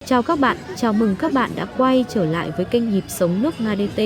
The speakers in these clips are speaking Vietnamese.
Chào các bạn, chào mừng các bạn đã quay trở lại với kênh Nhịp Sống Nước Nga DT.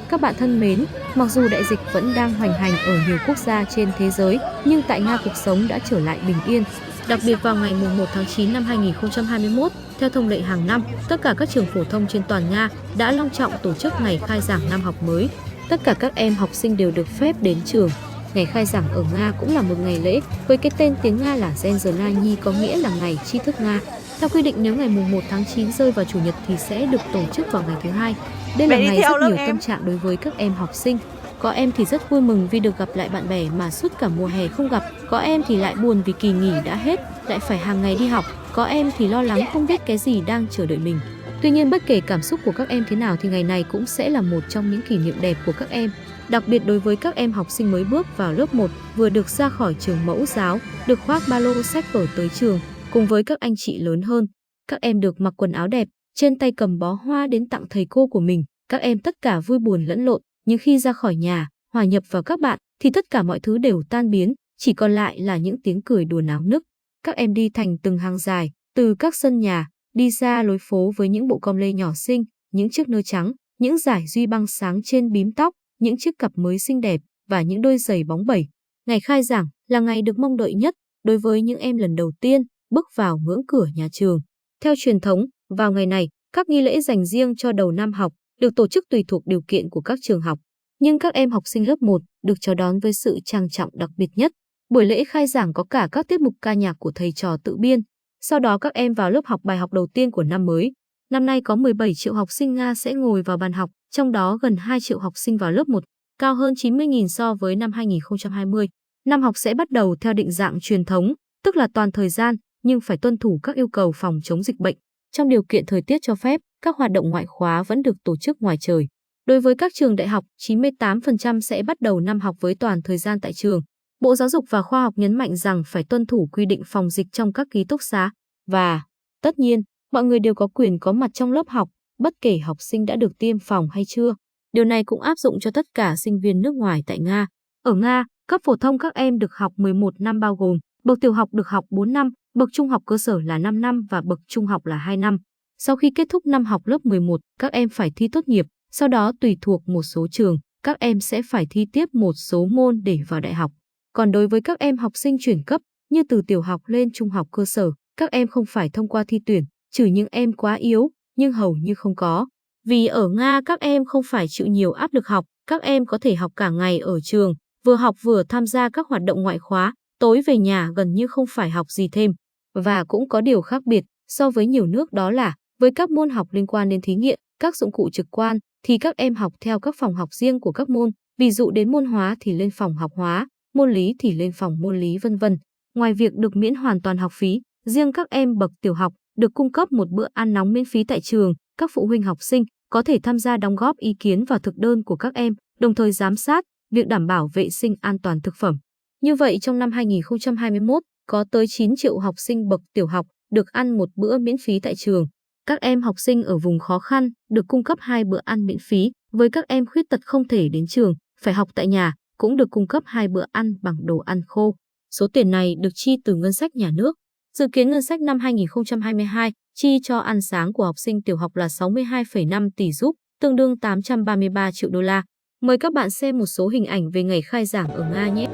Các bạn thân mến, mặc dù đại dịch vẫn đang hoành hành ở nhiều quốc gia trên thế giới, nhưng tại Nga cuộc sống đã trở lại bình yên. Đặc biệt vào ngày 1 tháng 9 năm 2021, theo thông lệ hàng năm, tất cả các trường phổ thông trên toàn Nga đã long trọng tổ chức ngày khai giảng năm học mới. Tất cả các em học sinh đều được phép đến trường. Ngày khai giảng ở Nga cũng là một ngày lễ với cái tên tiếng Nga là Den Znany, có nghĩa là ngày tri thức Nga. Theo quy định, nếu ngày 1 tháng 9 rơi vào chủ nhật thì sẽ được tổ chức vào ngày thứ hai. Đây là ngày rất nhiều tâm trạng đối với các em học sinh. Có em thì rất vui mừng vì được gặp lại bạn bè mà suốt cả mùa hè không gặp. Có em thì lại buồn vì kỳ nghỉ đã hết, lại phải hàng ngày đi học. Có em thì lo lắng không biết cái gì đang chờ đợi mình. Tuy nhiên, bất kể cảm xúc của các em thế nào thì ngày này cũng sẽ là một trong những kỷ niệm đẹp của các em. Đặc biệt đối với các em học sinh mới bước vào lớp 1, vừa được ra khỏi trường mẫu giáo, được khoác ba lô sách vở tới trường, cùng với các anh chị lớn hơn. Các em được mặc quần áo đẹp, trên tay cầm bó hoa đến tặng thầy cô của mình. Các em tất cả vui buồn lẫn lộn, nhưng khi ra khỏi nhà, hòa nhập vào các bạn, thì tất cả mọi thứ đều tan biến, chỉ còn lại là những tiếng cười đùa náo nức. Các em đi thành từng hàng dài, từ các sân nhà, đi ra lối phố với những bộ com lê nhỏ xinh, những chiếc nơ trắng, những dải duy băng sáng trên bím tóc, những chiếc cặp mới xinh đẹp và những đôi giày bóng bẩy. Ngày khai giảng là ngày được mong đợi nhất đối với những em lần đầu tiên bước vào ngưỡng cửa nhà trường. Theo truyền thống, vào ngày này, các nghi lễ dành riêng cho đầu năm học được tổ chức tùy thuộc điều kiện của các trường học. Nhưng các em học sinh lớp 1 được chào đón với sự trang trọng đặc biệt nhất. Buổi lễ khai giảng có cả các tiết mục ca nhạc của thầy trò tự biên. Sau đó các em vào lớp học bài học đầu tiên của năm mới. Năm nay có 17 triệu học sinh Nga sẽ ngồi vào bàn học, trong đó gần 2 triệu học sinh vào lớp 1, cao hơn 90.000 so với năm 2020. Năm học sẽ bắt đầu theo định dạng truyền thống, tức là toàn thời gian, nhưng phải tuân thủ các yêu cầu phòng chống dịch bệnh. Trong điều kiện thời tiết cho phép, các hoạt động ngoại khóa vẫn được tổ chức ngoài trời. Đối với các trường đại học, 98% sẽ bắt đầu năm học với toàn thời gian tại trường. Bộ Giáo dục và Khoa học nhấn mạnh rằng phải tuân thủ quy định phòng dịch trong các ký túc xá. Và, tất nhiên, mọi người đều có quyền có mặt trong lớp học, bất kể học sinh đã được tiêm phòng hay chưa. Điều này cũng áp dụng cho tất cả sinh viên nước ngoài tại Nga. Ở Nga, cấp phổ thông các em được học 11 năm bao gồm bậc tiểu học được học 4 năm, bậc trung học cơ sở là 5 năm và bậc trung học là 2 năm. Sau khi kết thúc năm học lớp 11, các em phải thi tốt nghiệp, sau đó tùy thuộc một số trường, các em sẽ phải thi tiếp một số môn để vào đại học. Còn đối với các em học sinh chuyển cấp, như từ tiểu học lên trung học cơ sở, các em không phải thông qua thi tuyển, trừ những em quá yếu, nhưng hầu như không có. Vì ở Nga các em không phải chịu nhiều áp lực học, các em có thể học cả ngày ở trường, vừa học vừa tham gia các hoạt động ngoại khóa, tối về nhà gần như không phải học gì thêm. Và cũng có điều khác biệt so với nhiều nước, đó là với các môn học liên quan đến thí nghiệm, các dụng cụ trực quan, thì các em học theo các phòng học riêng của các môn, ví dụ đến môn hóa thì lên phòng học hóa, môn lý thì lên phòng môn lý vân vân. Ngoài việc được miễn hoàn toàn học phí, riêng các em bậc tiểu học được cung cấp một bữa ăn nóng miễn phí tại trường. Các phụ huynh học sinh có thể tham gia đóng góp ý kiến vào thực đơn của các em, đồng thời giám sát việc đảm bảo vệ sinh an toàn thực phẩm. Như vậy, trong năm 2021, có tới 9 triệu học sinh bậc tiểu học được ăn một bữa miễn phí tại trường. Các em học sinh ở vùng khó khăn được cung cấp 2 bữa ăn miễn phí. Với các em khuyết tật không thể đến trường, phải học tại nhà, cũng được cung cấp 2 bữa ăn bằng đồ ăn khô. Số tiền này được chi từ ngân sách nhà nước. Dự kiến ngân sách năm 2022 chi cho ăn sáng của học sinh tiểu học là 62,5 tỷ rúp, tương đương 833 triệu đô la. Mời các bạn xem một số hình ảnh về ngày khai giảng ở Nga nhé.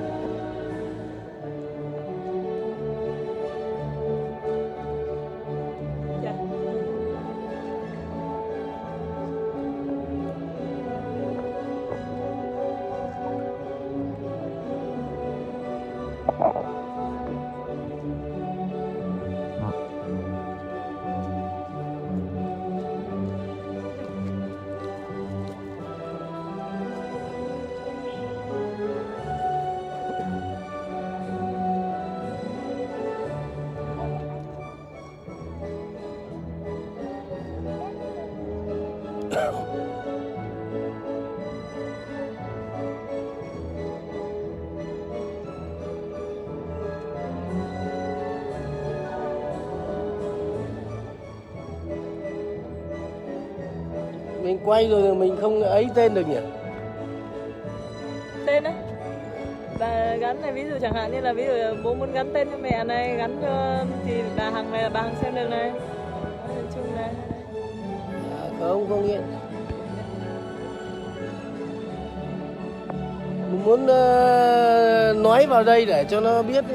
Mình quay rồi mình không ấy tên được nhỉ? Tên á, bà gắn này, ví dụ chẳng hạn như là ví dụ bố muốn gắn tên cho mẹ này, gắn cho thì bà Hằng này là bà Hằng xem được này. Nói chung là Không nghiện. Mình muốn nói vào đây để cho nó biết.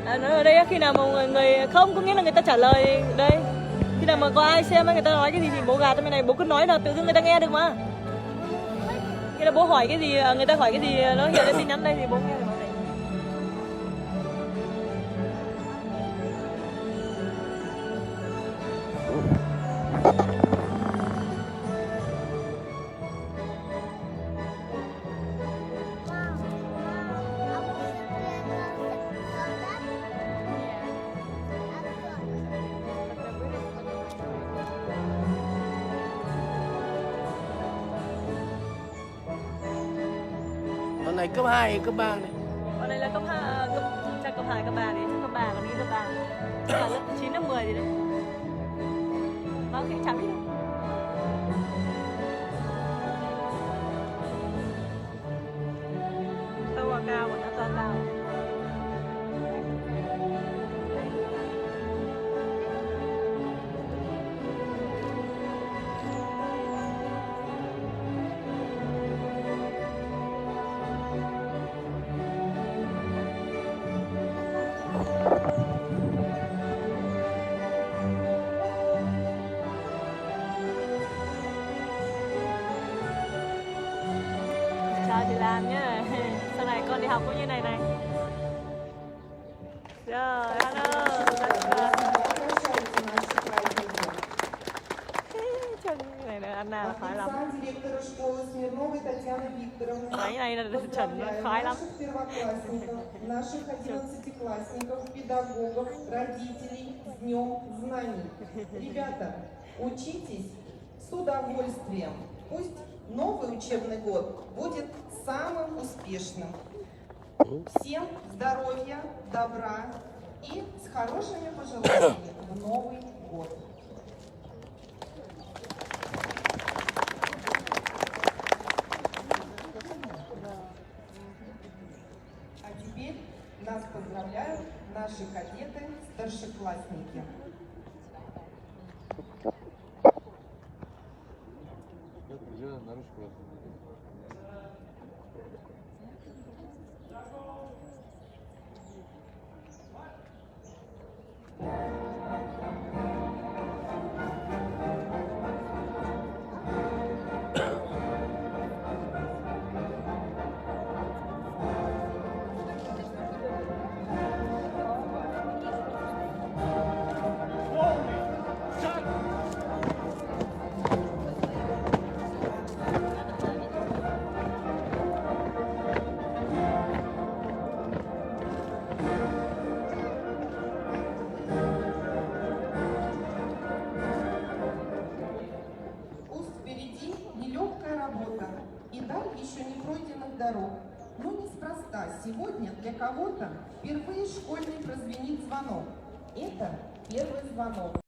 Nói ở đây khi nào mà mọi người không, có nghĩa là người ta trả lời đây. Khi nào mà có ai xem người ta nói cái gì thì bố gạt bên này, bố cứ nói là tự dưng người ta nghe được mà. Khi là bố hỏi cái gì, người ta hỏi cái gì nó hiện lên tin nhắn đây thì bố nghe được. Con này cấp 2, cấp 3 này. Con này là cấp 2, chắc cấp 2, cấp 3 đấy, cấp 3 còn đi cấp 3. Chắc là lớp 9, lớp 10 gì đấy. Nó cũng chẳng biết đâu. Tao là cao, bọn nó to cao. Chào thì làm nhá. Sau này con đi học cũng như này này. Rồi, hello. Chân này là Anna là khoái lắm. Cái này là chuẩn là khoái lắm. Наших 11-классников, педагогов, родителей с Днем Знаний. Ребята, учитесь с удовольствием. Пусть новый учебный год будет самым успешным. Всем здоровья, добра и с хорошими пожеланиями в Новый год. А теперь нас поздравляют наши кадеты, старшеклассники. И даль еще не пройденных дорог. Но неспроста сегодня для кого-то впервые школьный прозвенит звонок. Это первый звонок.